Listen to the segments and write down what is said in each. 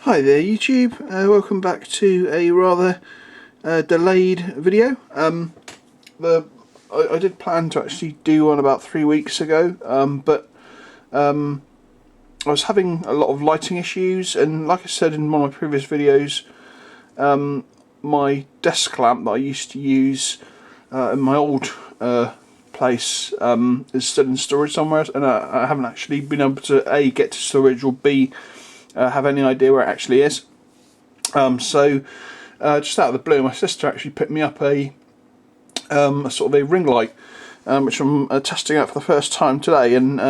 Hi there YouTube, welcome back to a rather delayed video. I did plan to actually do one about 3 weeks ago, but I was having a lot of lighting issues, and like I said in one of my previous videos, my desk lamp that I used to use in my old place is still in storage somewhere, and I haven't actually been able to A, get to storage, or B, have any idea where it actually is. So just out of the blue, my sister actually picked me up a sort of a ring light, which I'm testing out for the first time today. And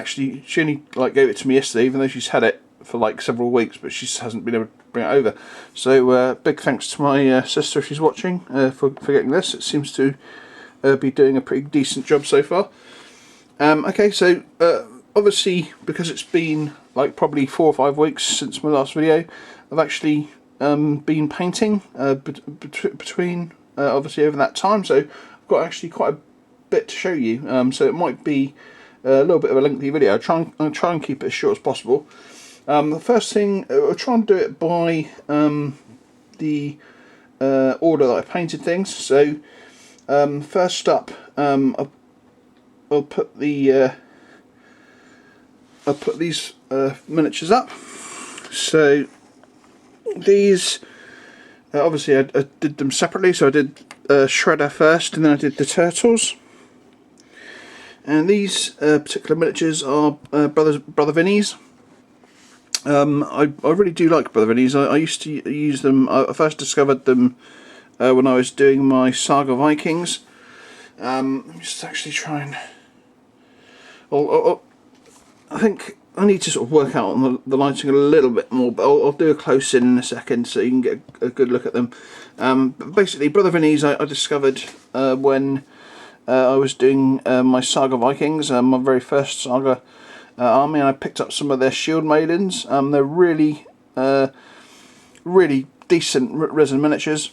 she only like gave it to me yesterday, even though she's had it for like several weeks, but she hasn't been able to bring it over. So big thanks to my sister if she's watching for getting this. It seems to be doing a pretty decent job so far. Okay, so obviously because it's been like probably 4 or 5 weeks since my last video, I've actually been painting between obviously over that time, so I've got actually quite a bit to show you, so it might be a little bit of a lengthy video. I'll try and keep it as short as possible. The first thing, I'll try and do it by the order that I painted things. So first up, I'll put these miniatures up. So these obviously I did them separately. So I did Shredder first, and then I did the turtles. And these particular miniatures are Brother Vinny's. I really do like Brother Vinny's. I used to use them. I first discovered them when I was doing my Saga Vikings. Let me just actually try and. I think I need to sort of work out on the lighting a little bit more, but I'll do a close in a second so you can get a good look at them. But basically, Brother Vinny's I discovered when I was doing my Saga Vikings, my very first Saga army, and I picked up some of their shield maidens. They're really decent resin miniatures.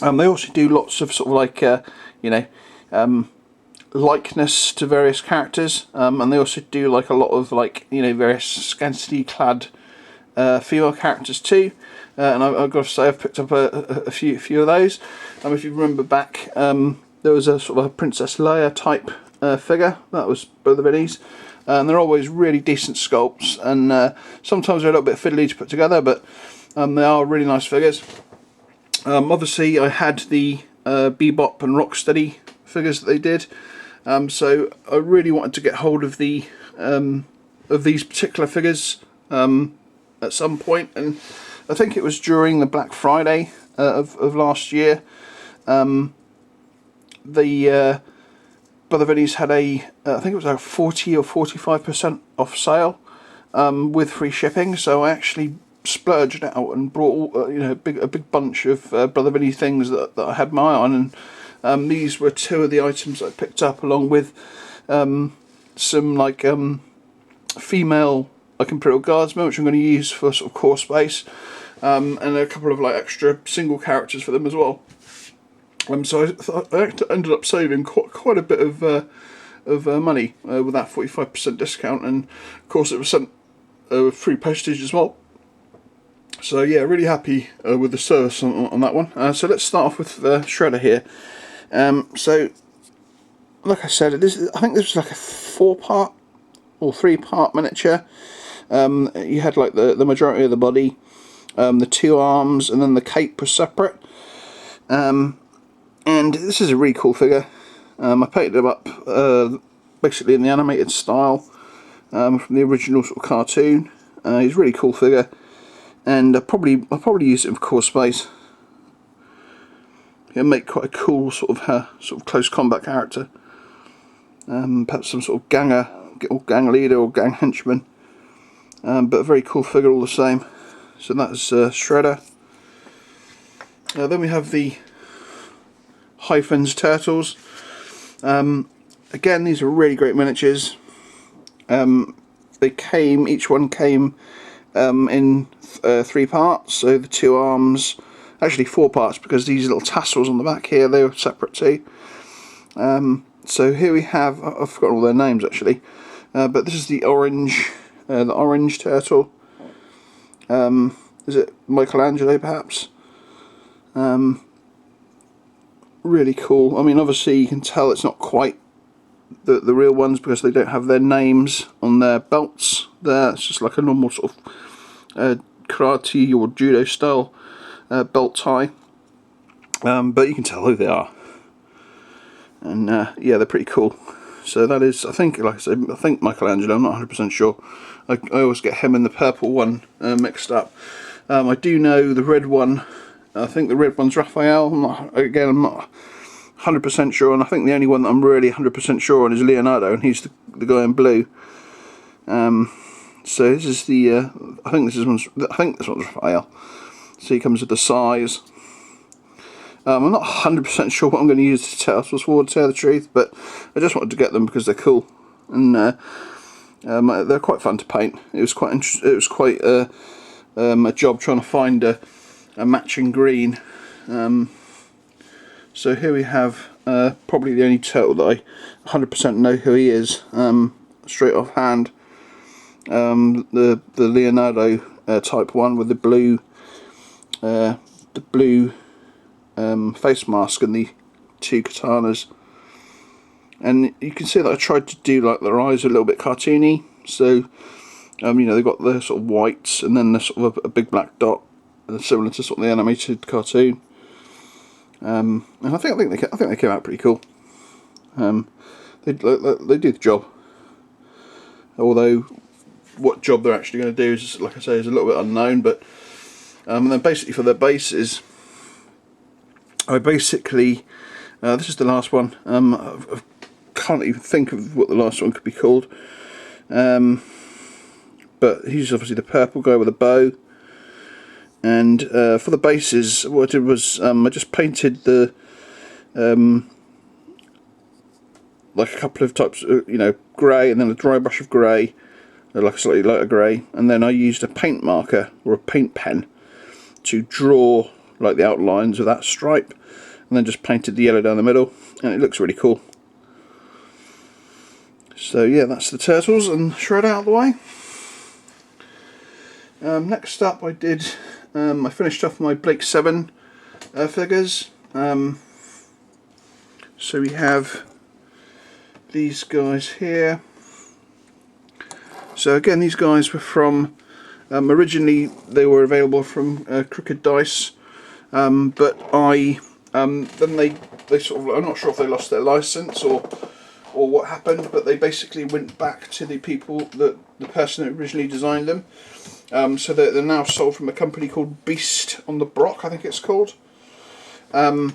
They also do lots of sort of like likeness to various characters, and they also do like a lot of like various scantily clad female characters too. And I've got to say I've picked up a few of those. If you remember back, there was a sort of a Princess Leia type figure that was Brother Vinny's. And they're always really decent sculpts, and sometimes they're a little bit fiddly to put together, but they are really nice figures. Obviously I had the Bebop and Rocksteady figures that they did, so I really wanted to get hold of these particular figures at some point, and I think it was during the Black Friday of last year. The Brother Vinny's had I think it was like 40 or 45% off sale with free shipping, so I actually splurged out and brought a big bunch of Brother Vinny things that I had my eye on, and these were 2 of the items I picked up, along with some like female like Imperial Guardsmen, which I'm going to use for sort of core space, and a couple of like extra single characters for them as well. So I ended up saving quite a bit of money with that 45% discount, and of course it was sent with free postage as well. So yeah, really happy with the service on that one. So let's start off with the Shredder here. So like I said, I think this was like a 4-part or 3-part miniature. You had like the majority of the body, the 2 arms, and then the cape was separate. And this is a really cool figure. I painted him up basically in the animated style from the original sort of cartoon. He's a really cool figure, and I'll probably use it for core space. He'll make quite a cool sort of close combat character. Perhaps some sort of gang leader or gang henchman. But a very cool figure all the same. So that's Shredder. Then we have the Hyphens turtles. Again, these are really great miniatures. Each one came in 3 parts, so the 2 arms, actually 4 parts, because these little tassels on the back here, they were separate too. So here we have, I've forgotten all their names actually, but this is the orange turtle. Is it Michelangelo perhaps? Really cool. I mean, obviously you can tell it's not quite the real ones because they don't have their names on their belts there. It's just like a normal sort of karate or judo style belt tie. But you can tell who they are. And yeah, they're pretty cool. So that is, I think, like I said, I think Michelangelo, I'm not 100% sure. I always get him and the purple one mixed up. I do know the red one, I think the red one's Raphael. I'm not 100% sure, and I think the only one that I'm really 100% sure on is Leonardo, and he's the guy in blue. So this is the, I think this one's Raphael. So he comes with the size. I'm not 100% sure what I'm going to use to tell the truth, but I just wanted to get them because they're cool, and they're quite fun to paint. It was quite a job trying to find a matching green. So here we have probably the only turtle that I 100% know who he is, straight off hand. The Leonardo type one with the blue face mask and the two katanas, and you can see that I tried to do like their eyes a little bit cartoony. So you know, they've got the sort of whites and then the sort of a big black dot, similar to sort of the animated cartoon. And I think they came out pretty cool. They do the job. Although what job they're actually going to do is, like I say, is a little bit unknown. But and then basically for their bases, I basically this is the last one. I can't even think of what the last one could be called. But he's obviously the purple guy with a bow. And for the bases, what I did was I just painted the like a couple of types, you know, grey, and then a dry brush of grey, like a slightly lighter grey, and then I used a paint marker or a paint pen to draw like the outlines of that stripe, and then just painted the yellow down the middle, and it looks really cool. So yeah, that's the turtles and shred out of the way. Next up, I finished off my Blake 7 figures. So we have these guys here. So again, these guys were from, originally they were available from Crooked Dice, but then they sort of, I'm not sure if they lost their license or what happened, but they basically went back to the person that originally designed them. So they're now sold from a company called Beast on the Brock, I think it's called. And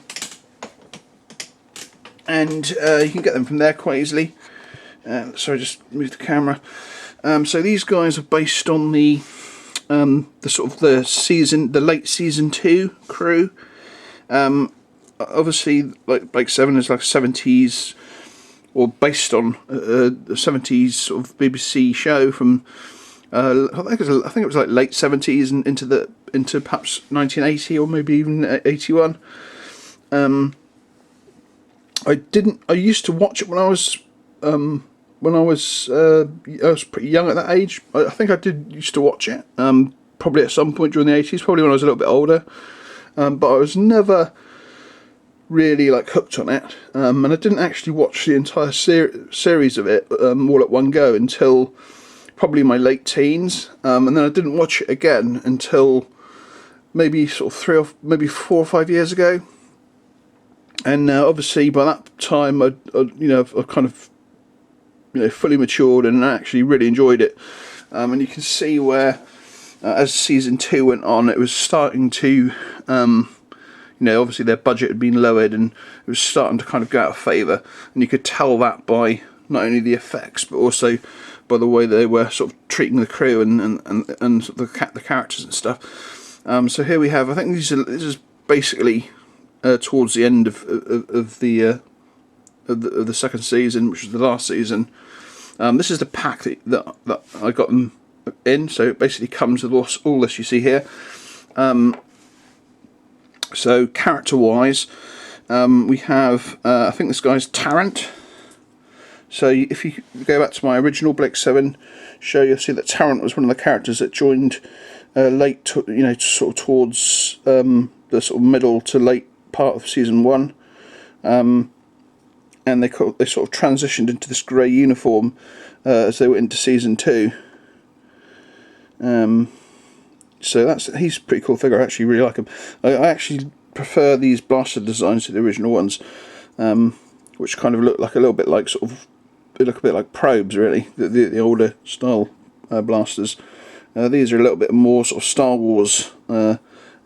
you can get them from there quite easily. Sorry, just move the camera. So these guys are based on the sort of the late season 2 crew. Obviously, like Blake 7 is like 70s, or based on the 70s sort of BBC show from. I think it was like late 70s and into perhaps 1980 or maybe even 81. I used to watch it when I was pretty young at that age. I think I used to watch it probably at some point during the 80s, probably when I was a little bit older. But I was never really like hooked on it, and I didn't actually watch the entire series of it all at one go until probably my late teens, and then I didn't watch it again until maybe sort of 4 or 5 years ago. And obviously by that time I kind of fully matured and actually really enjoyed it, and you can see where as season 2 went on, it was starting to obviously their budget had been lowered and it was starting to kind of go out of favour, and you could tell that by not only the effects but also by the way they were sort of treating the crew and the characters and stuff. So here we have, I think this is basically towards the end of the second season, which was the last season. This is the pack that I got them in, so it basically comes with all this you see here. So character wise, we have I think this guy's Tarrant. So if you go back to my original Blake 7 show, you'll see that Tarrant was one of the characters that joined late, sort of towards the sort of middle to late part of season 1, and they sort of transitioned into this grey uniform as they went into season 2. So he's a pretty cool figure. I actually really like him. I actually prefer these blaster designs to the original ones, which kind of look like a little bit like they look a bit like probes, really. The older style blasters. These are a little bit more sort of Star Wars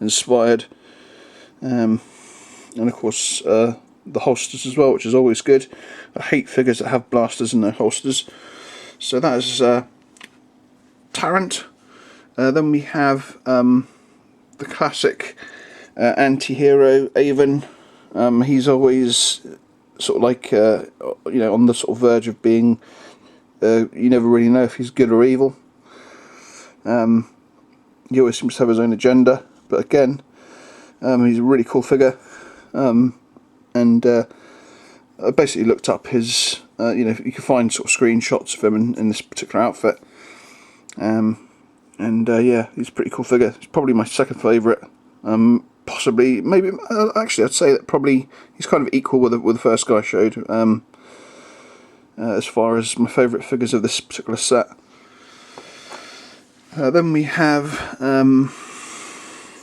inspired, and of course the holsters as well, which is always good. I hate figures that have blasters in their holsters. So that is Tarrant. Then we have the classic anti-hero Avon. He's always sort of like on the sort of verge of being, you never really know if he's good or evil. He always seems to have his own agenda, but again, he's a really cool figure. And I basically looked up his, you can find sort of screenshots of him in this particular outfit. Yeah, he's a pretty cool figure. He's probably my second favourite. Possibly, maybe, actually I'd say that probably he's kind of equal with the first guy I showed, as far as my favourite figures of this particular set. Then we have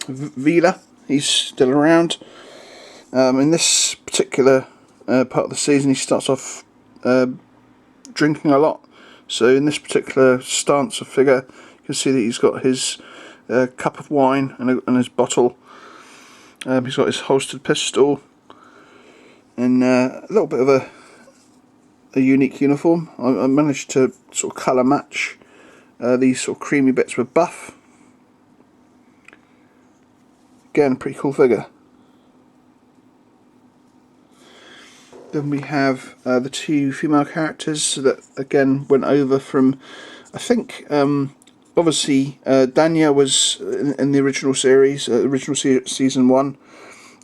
Vila. He's still around. In this particular part of the season, he starts off drinking a lot. So in this particular stance of figure, you can see that he's got his cup of wine and his bottle. He's got his holstered pistol, and a little bit of a unique uniform. I managed to sort of colour match these sort of creamy bits with buff. Again, pretty cool figure. Then we have the two female characters that again went over from, I think, obviously Danya was in the original series, season 1,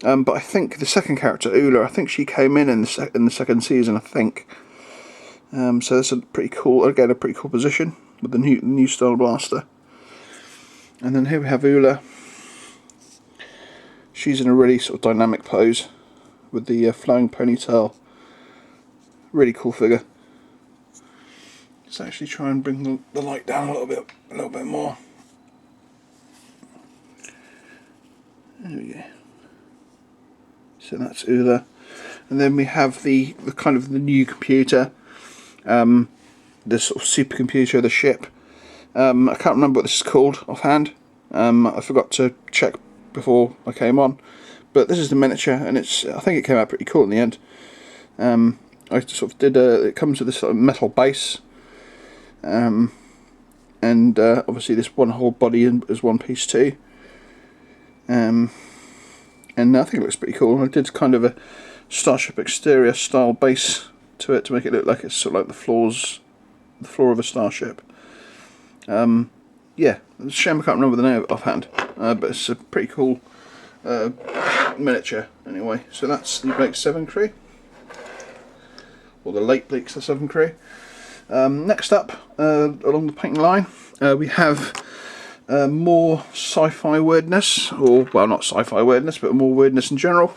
but I think the second character, Ula, I think she came in the second season, I think. So that's a pretty cool position with the new style blaster. And then here we have Ula. She's in a really sort of dynamic pose with the flowing ponytail. Really cool figure. Let's actually try and bring the light down a little bit more. There we go. So that's Ula, and then we have the kind of the new computer, the sort of supercomputer of the ship. I can't remember what this is called offhand. I forgot to check before I came on, but this is the miniature, and I think it came out pretty cool in the end. I sort of did it comes with this sort of metal base, and obviously this one whole body is one piece too. And I think it looks pretty cool. I did kind of a Starship exterior style base to it to make it look like it's sort of like the floor of a starship. Yeah, it's a shame I can't remember the name offhand, but it's a pretty cool miniature anyway. So that's the Blake 7 crew, or the late Blake 7 crew. Next up, along the painting line, we have more sci-fi weirdness, or well, not sci-fi weirdness, but more weirdness in general.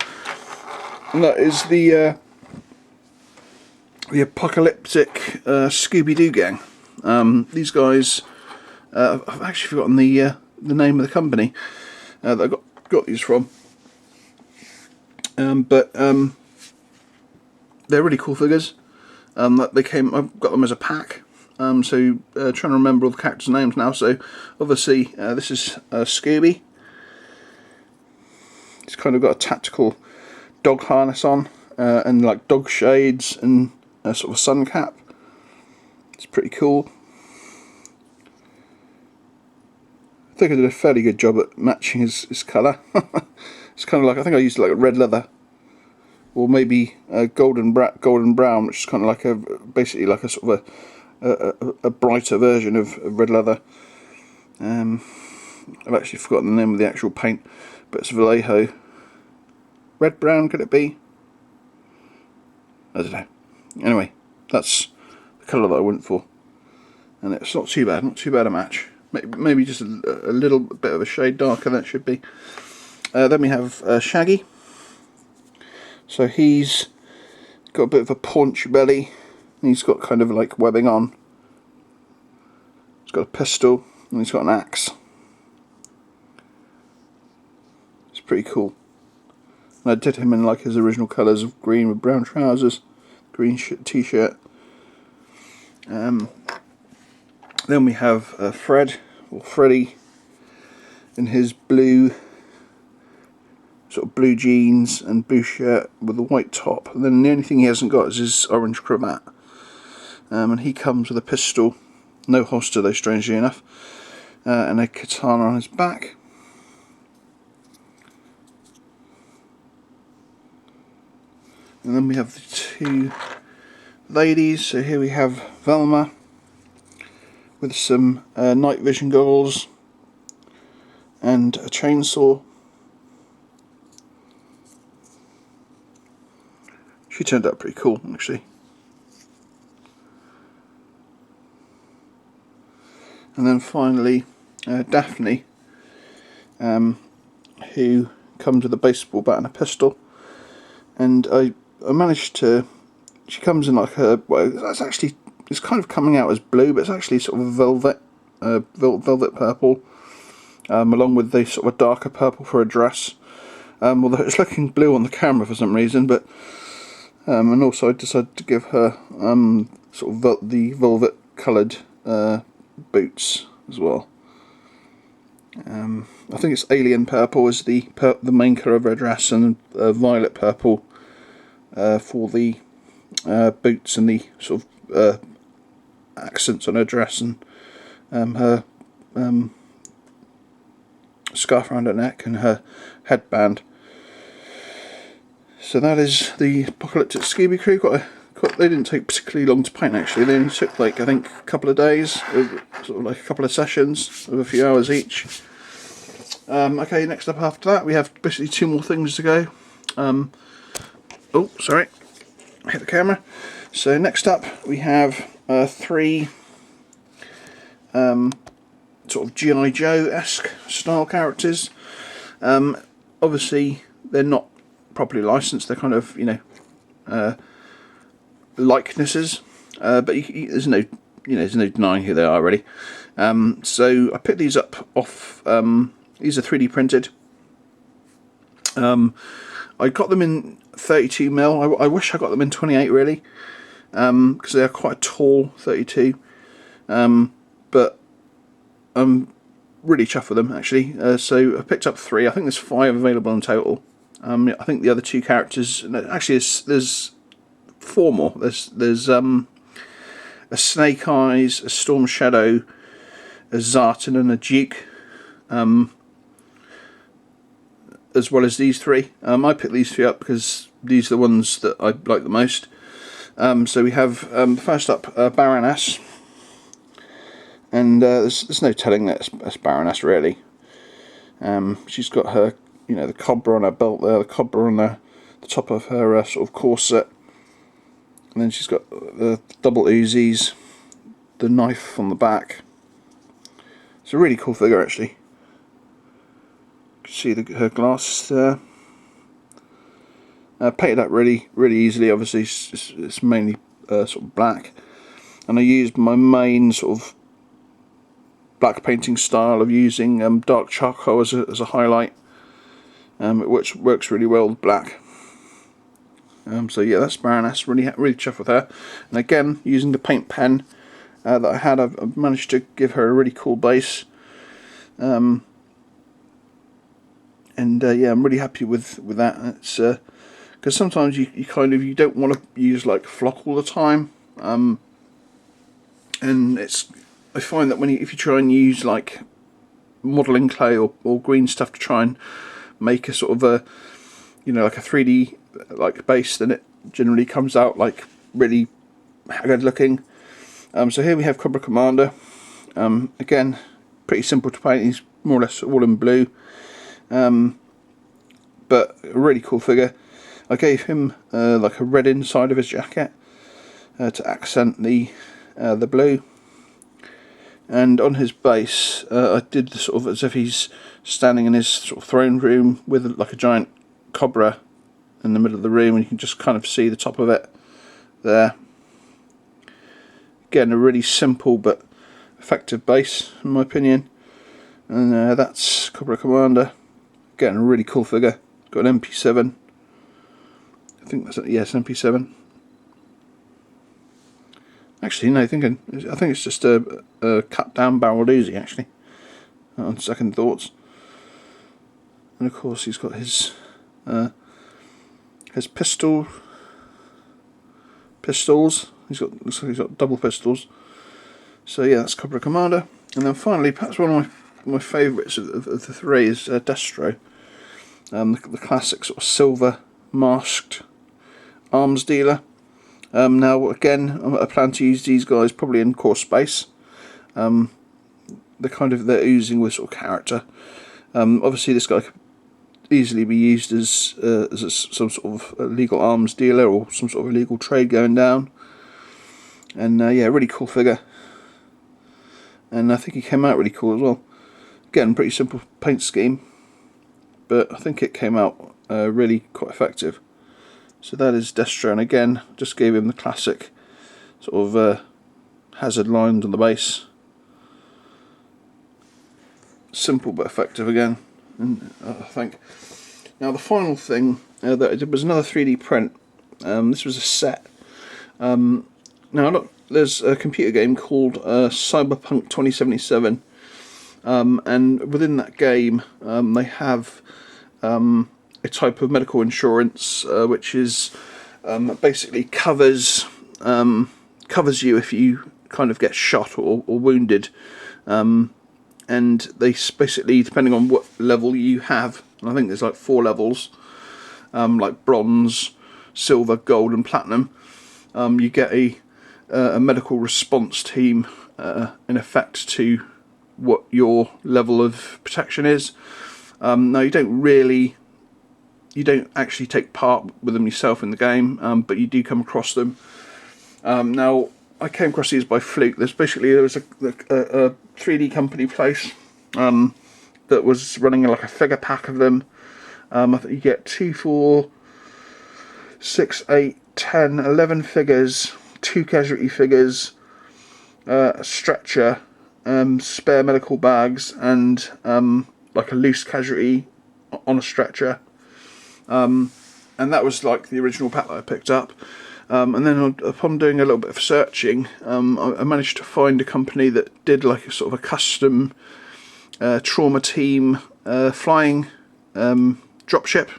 And that is the apocalyptic Scooby-Doo gang. These guys, I've actually forgotten the name of the company that I got these from, but they're really cool figures. I've got them as a pack. So trying to remember all the characters' names now. So obviously this is Scooby. He's kind of got a tactical dog harness on, and like dog shades and a sort of a sun cap. It's pretty cool. I think I did a fairly good job at matching his colour. It's kind of like, I think I used like a red leather, or maybe a golden brown, which is kind of like basically like a sort of a brighter version of red leather. I've actually forgotten the name of the actual paint, but it's Vallejo. Red brown, could it be? I don't know. Anyway, that's the colour that I went for, and it's not too bad a match. maybe just a little bit of a shade darker than it should be. Then we have Shaggy. So he's got a bit of a paunch belly, and he's got kind of like webbing on. He's got a pistol, and he's got an axe. It's pretty cool. And I did him in like his original colours of green with brown trousers, green t-shirt. Then we have Fred, or Freddy, in his blue, sort of blue jeans and blue shirt with a white top. And then the only thing he hasn't got is his orange cravat. And he comes with a pistol, no holster though, strangely enough, and a katana on his back. And then we have the two ladies. So here we have Velma with some night vision goggles and a chainsaw. She turned out pretty cool, actually. And then finally Daphne, who comes with a baseball bat and a pistol. And I managed to, she comes in like a, well, it's kind of coming out as blue, but it's actually sort of velvet purple, along with the sort of a darker purple for a dress. Although it's looking blue on the camera for some reason, but and also I decided to give her sort of the velvet coloured boots as well. I think it's alien purple is the main colour of her dress, and violet purple for the boots and the sort of accents on her dress, and her scarf around her neck and her headband. So that is the Apocalyptic Scooby Crew. They didn't take particularly long to paint, actually. They only took like, I think, a couple of days, sort of like a couple of sessions of a few hours each. Okay, next up after that we have basically two more things to go. Oh, sorry, hit the camera. So next up we have three sort of G.I. Joe-esque style characters. Obviously they're not properly licensed, they're kind of, you know, likenesses, but there's no denying who they are really. So I picked these up off, these are 3D printed. I got them in 32mm. I wish I got them in 28 really, because they are quite tall 32. But I'm really chuffed with them actually. So I picked up three. I think there's 5 available in total. I think the other two characters, actually there's 4 more. There's a Snake Eyes, a Storm Shadow, a Zartan and a Duke, as well as these 3. I picked these 3 up because these are the ones that I like the most. So we have first up Baroness, and there's no telling that's Baroness really. She's got her, you know, the cobra on her belt there, the cobra on the top of her sort of corset, and then she's got the double Uzis, the knife on the back. It's a really cool figure actually. You can see her glasses there. Painted up really easily. Obviously it's mainly sort of black, and I used my main sort of black painting style of using dark charcoal as a highlight, which works really well with black. So yeah, that's Baroness. Really chuffed with her. And again, using the paint pen that I had, I've managed to give her a really cool base. And yeah, I'm really happy with that. It's because sometimes you don't want to use like flock all the time, and I find that if you try and use like modelling clay or green stuff to try and make a sort of a, you know, like a 3D like base, then it generally comes out like really haggard looking. So here we have Cobra Commander. Again, pretty simple to paint. He's more or less all in blue, but a really cool figure. I gave him like a red inside of his jacket to accent the blue. and on his base I did sort of as if he's standing in his sort of throne room with like a giant cobra in the middle of the room, and you can just kind of see the top of it there. Again, a really simple but effective base in my opinion. And that's Cobra Commander. Again, a really cool figure. Got an MP7. I think that's yes, MP7. Actually, no, I think it's just a cut down barreled Uzi actually. On second thoughts. And of course, he's got his pistols. Looks like he's got double pistols. So yeah, that's Cobra Commander. And then finally, perhaps one of my favourites of the three is Destro. The classic sort of silver masked arms dealer. Now again, I plan to use these guys probably in core space. They're oozing with sort of character. Obviously, this guy could easily be used as some sort of illegal arms dealer or some sort of illegal trade going down. And yeah, really cool figure. And I think he came out really cool as well. Again, pretty simple paint scheme, but I think it came out really quite effective. So that is Destro, and again, just gave him the classic sort of hazard lines on the base. Simple but effective again, and I think. Now the final thing that I did was another 3D print. This was a set. Now look, there's a computer game called Cyberpunk 2077, and within that game they have a type of medical insurance which is basically covers you if you kind of get shot or wounded, and they basically, depending on what level you have, and I think there's like 4 levels, like bronze, silver, gold and platinum, you get a medical response team in effect to what your level of protection is. Now you don't actually take part with them yourself in the game, but you do come across them. Now I came across these by fluke. There was a 3D company place that was running like a figure pack of them. I think you get 2, 4, 6, 8, 10, 11 figures, 2 casualty figures, a stretcher, spare medical bags, and like a loose casualty on a stretcher. And that was like the original pack that I picked up. And then upon doing a little bit of searching, I managed to find a company that did like a sort of a custom trauma team flying dropship,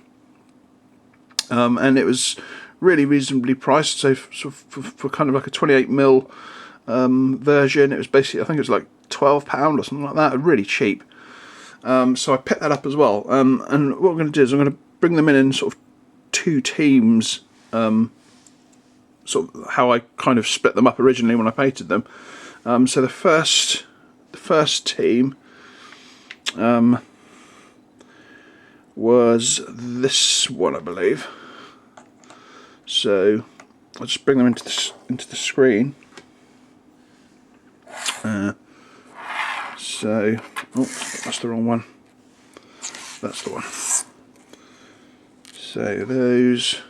and it was really reasonably priced. So for kind of like a 28mm version, it was basically, I think it was like £12 or something like that, really cheap. So I picked that up as well. And what I'm going to do is I'm going to bring them in sort of 2 teams, sort of how I kind of split them up originally when I painted them. So the first team was this one, I believe. So I'll just bring them into the screen. So, oh, that's the wrong one. That's the one. So those,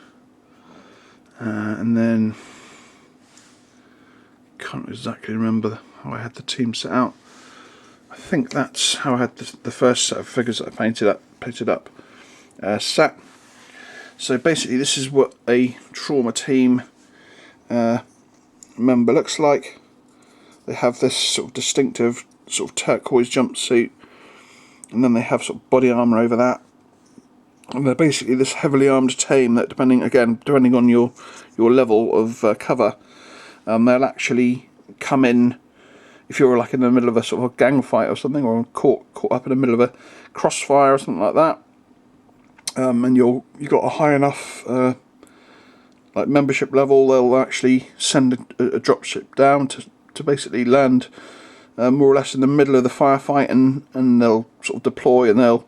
and then can't exactly remember how I had the team set out. I think that's how I had the first set of figures that I painted up set. So basically, this is what a trauma team member looks like. They have this sort of distinctive sort of turquoise jumpsuit, and then they have sort of body armour over that. And they're basically this heavily armed team that, depending on your level of cover, they'll actually come in if you're like in the middle of a sort of a gang fight or something, or caught up in the middle of a crossfire or something like that. And you've got a high enough like membership level, they'll actually send a dropship down to basically land more or less in the middle of the firefight, and they'll sort of deploy, and they'll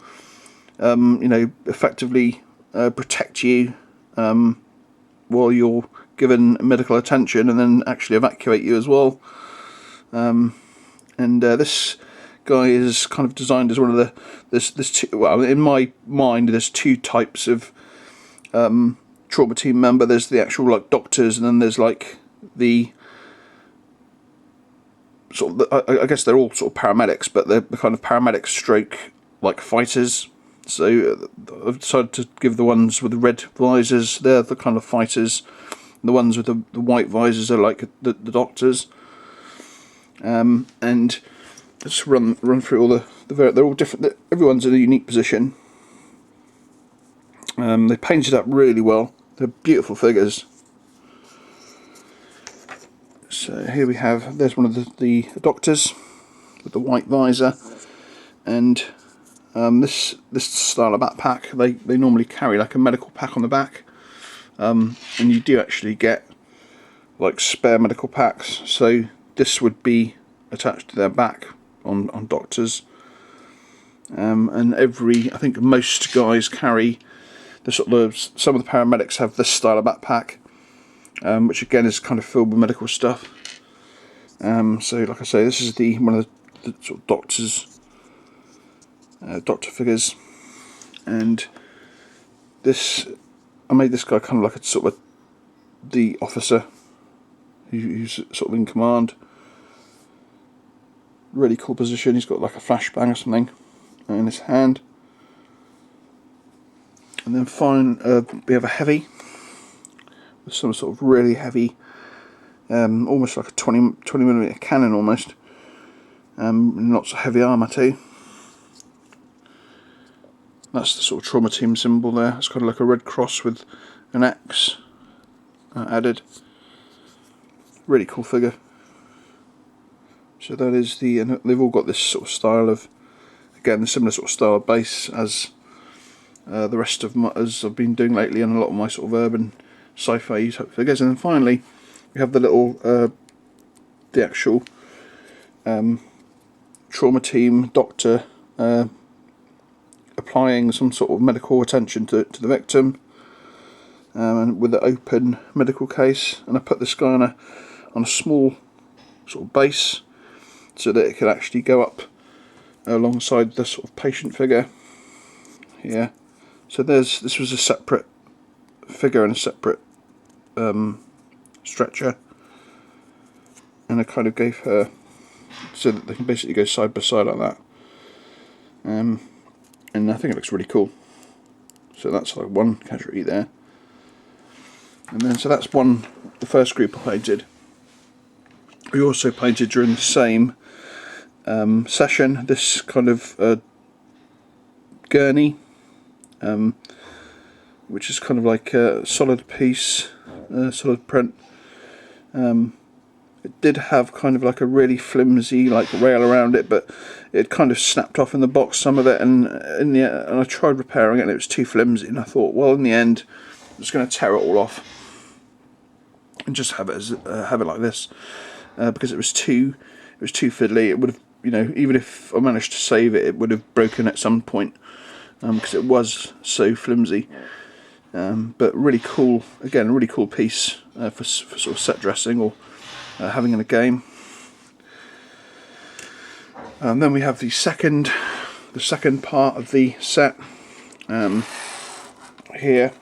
effectively protect you while you're given medical attention, and then actually evacuate you as well. and this guy is kind of designed as one of the there's two, well, in my mind there's two types of trauma team member. There's the actual like doctors, and then there's like the sort of I guess they're all sort of paramedics, but they're the kind of paramedic stroke like fighters. So I've decided to give the ones with the red visors, they're the kind of fighters. The ones with the white visors are like the doctors. And let's run through all they're all different. Everyone's in a unique position. They painted up really well. They're beautiful figures. So here we have, there's one of the doctors with the white visor, and this style of backpack, they normally carry like a medical pack on the back, and you do actually get like spare medical packs. So this would be attached to their back on doctors, and I think most guys carry the sort of, some of the paramedics have this style of backpack, which again is kind of filled with medical stuff. So like I say, this is one of the sort of doctor figures, and I made this guy kind of like a sort of the officer who's sort of in command. Really cool position. He's got like a flashbang or something in his hand. And then we have a heavy with some sort of really heavy, almost like a 20mm cannon almost, and lots of heavy armour too. That's the sort of trauma team symbol there. It's kind of like a red cross with an X added. Really cool figure. So that is and they've all got this sort of style of, again, the similar sort of style of base as the rest of as I've been doing lately on a lot of my sort of urban sci-fi type figures. And then finally we have the little the actual trauma team doctor applying some sort of medical attention to the victim, and with an open medical case. And I put this guy on a small sort of base so that it could actually go up alongside the sort of patient figure here. So this was a separate figure and a separate stretcher, and I kind of gave her so that they can basically go side by side like that, and I think it looks really cool. So that's like one casualty there, and then so that's the first group I painted. We also painted during the same session this kind of gurney, which is kind of like a solid piece, solid print. It did have kind of like a really flimsy like rail around it, but it kind of snapped off in the box, some of it, and I tried repairing it and it was too flimsy, and I thought, well, in the end I'm just going to tear it all off and just have it like this, because it was too fiddly. It would have, even if I managed to save it, it would have broken at some point, because it was so flimsy. But really cool, again, a really cool piece for sort of set dressing or having in a game. And then we have the second part of the set here,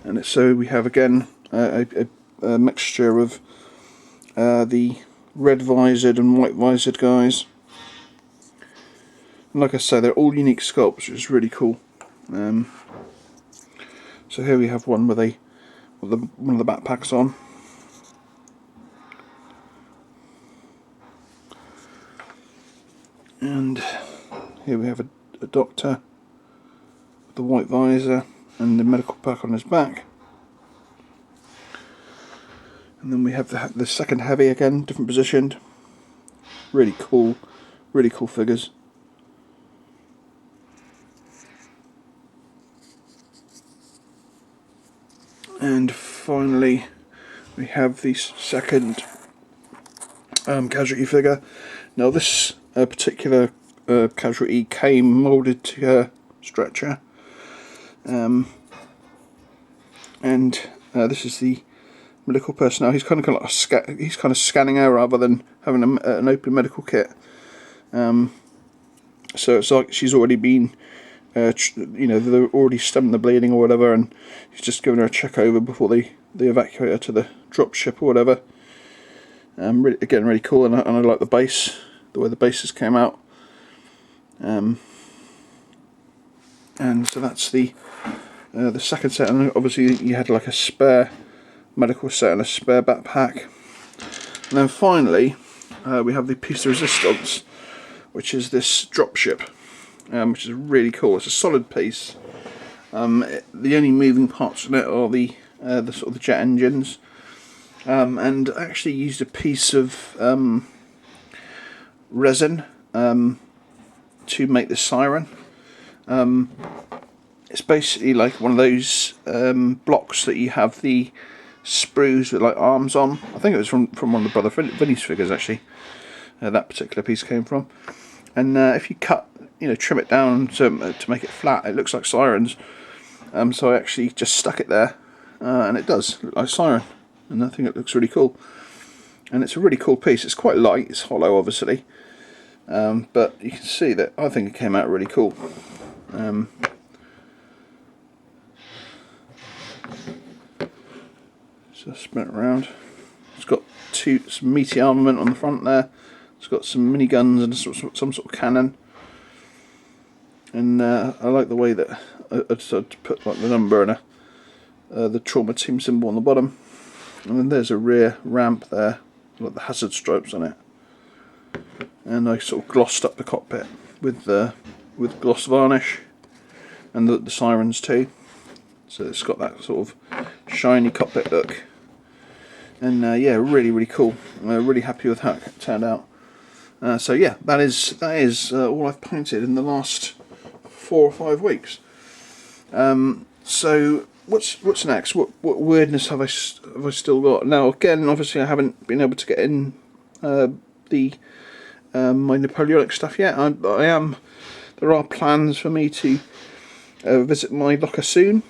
and so we have again a mixture of the red visored and white visored guys. And like I say, they're all unique sculpts, which is really cool. So here we have one with one of the backpacks on. And here we have a doctor with the white visor and the medical pack on his back. And then we have the second heavy again, different positioned. Really cool figures. And finally we have the second casualty figure. Now this particular casualty came moulded to her stretcher, and this is the medical personnel. He's kind of like he's kind of scanning her rather than having an open medical kit. So it's like she's already been, you know, they're already stemming the bleeding or whatever, and he's just giving her a check over before they evacuate her to the drop ship or whatever. Really, again, really cool, and I like the base, the way the bases came out. And so that's the second set, and obviously you had like a spare medical set and a spare backpack. And then finally, we have the piece de resistance, which is this dropship, which is really cool. It's a solid piece. The only moving parts in it are the sort of the jet engines, and I actually used a piece of resin to make the siren. It's basically like one of those blocks that you have the sprues with like arms on. I think it was from one of the Brother Vinny's figures actually. That particular piece came from. And if you cut, you know, trim it down to make it flat, it looks like sirens. So I actually just stuck it there, and it does look like a siren. And I think it looks really cool. And it's a really cool piece. It's quite light. It's hollow, obviously. But you can see that I think it came out really cool. So spin it around. It's got some meaty armament on the front there. It's got some mini guns and some sort of cannon. And I like the way that I decided to put like the number and the trauma team symbol on the bottom. And then there's a rear ramp there, like the hazard stripes on it. And I sort of glossed up the cockpit with gloss varnish, and the sirens too. So it's got that sort of shiny cockpit look. And yeah, really cool. I'm really happy with how it turned out. So yeah, that is all I've painted in the last 4 or 5 weeks. So what's next? What weirdness have I still got? Now again, obviously I haven't been able to get in my Napoleonic stuff yet. There are plans for me to visit my locker soon.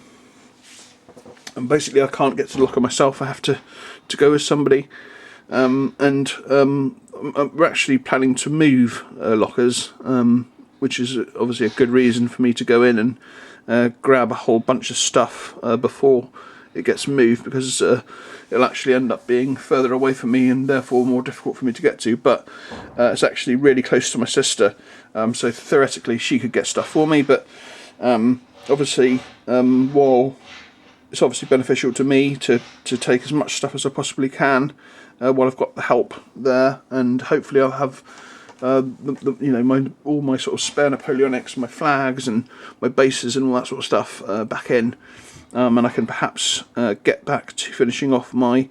And basically I can't get to the locker myself. I have to go with somebody. We're actually planning to move lockers, which is obviously a good reason for me to go in and grab a whole bunch of stuff before it gets moved, because it'll actually end up being further away from me and therefore more difficult for me to get to. But it's actually really close to my sister, so theoretically she could get stuff for me. But obviously, while it's obviously beneficial to me to take as much stuff as I possibly can, while I've got the help there, and hopefully I'll have you know, all my sort of spare Napoleonics, my flags and my bases and all that sort of stuff back in, and I can perhaps get back to finishing off my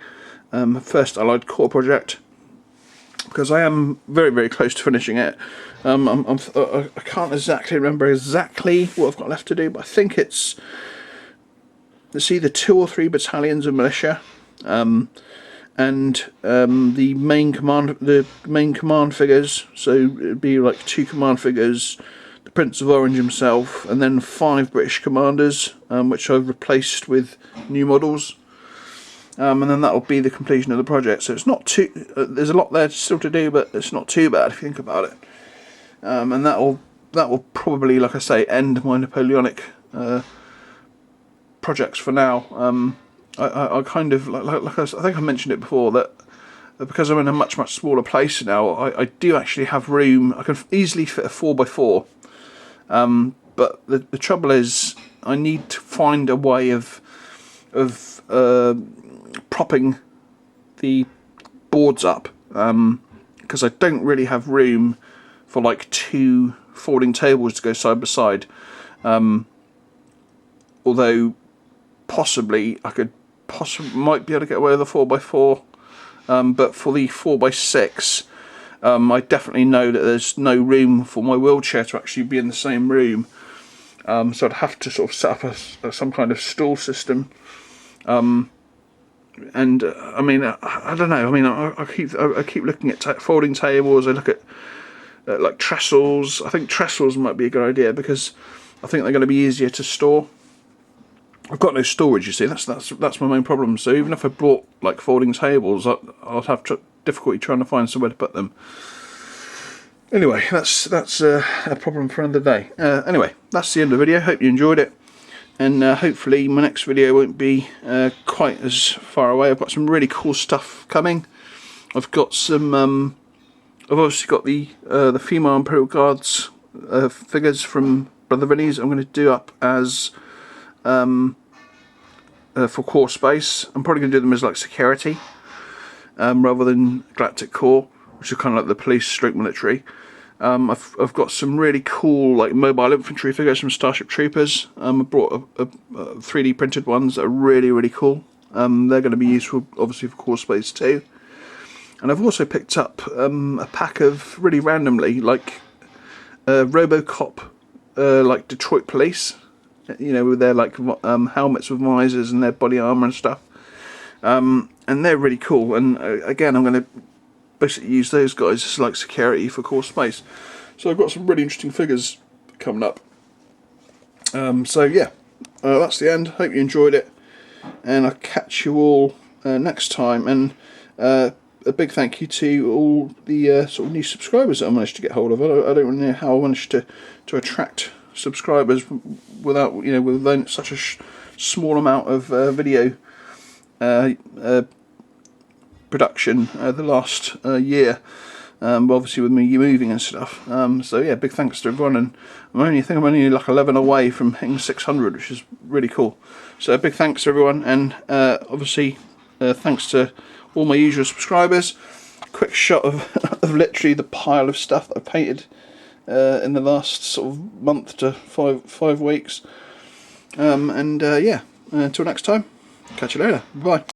first Allied Corps project, because I am very close to finishing it. I can't exactly remember what I've got left to do, but I think it's either 2 or 3 battalions of militia, and the main command figures. So it'd be like 2 command figures, the Prince of Orange himself, and then 5 British commanders, which I've replaced with new models. And then that'll be the completion of the project. So it's not too. There's a lot there still to do, but it's not too bad if you think about it. And that will probably, like I say, end my Napoleonic projects for now. I kind of like I think I mentioned it before, that because I'm in a much smaller place now, I do actually have room. I can easily fit a 4x4, but the trouble is I need to find a way of propping the boards up, because I don't really have room for like 2 folding tables to go side by side. Although possibly I might be able to get away with a 4x4, but for the 4x6, I definitely know that there's no room for my wheelchair to actually be in the same room. So I'd have to sort of set up some kind of stool system. And I mean, I don't know. I mean, I keep looking at folding tables. I look at like trestles. I think trestles might be a good idea, because I think they're going to be easier to store. I've got no storage, you see. That's my main problem. So even if I bought like folding tables, I'll have difficulty trying to find somewhere to put them. Anyway, that's a problem for another day. Anyway, that's the end of the video. Hope you enjoyed it, and hopefully my next video won't be quite as far away. I've got some really cool stuff coming. I've got some. I've obviously got the female Imperial Guards figures from Brother Vinny's. I'm going to do up as for core space. I'm probably going to do them as like security rather than Galactic Core, which is kind of like the police stroke military. I've got some really cool like mobile infantry figures from Starship Troopers. I brought a 3D printed ones that are really cool. They're going to be useful obviously for core space too. And I've also picked up a pack of really randomly like RoboCop like Detroit Police, you know, with their like helmets with visors and their body armor and stuff. And they're really cool. And again, I'm going to basically use those guys as like security for core space. So I've got some really interesting figures coming up. So yeah, that's the end. Hope you enjoyed it, and I'll catch you all next time. And a big thank you to all the sort of new subscribers that I managed to get hold of. I don't really know how I managed to attract subscribers without, you know, with such a small amount of video production the last year, obviously with me moving and stuff. So yeah, big thanks to everyone, and I think I'm only like 11 away from hitting 600, which is really cool. So big thanks to everyone, and obviously thanks to all my usual subscribers. Quick shot of, of literally the pile of stuff that I painted in the last sort of month to five weeks. Yeah, until next time, catch you later. Bye.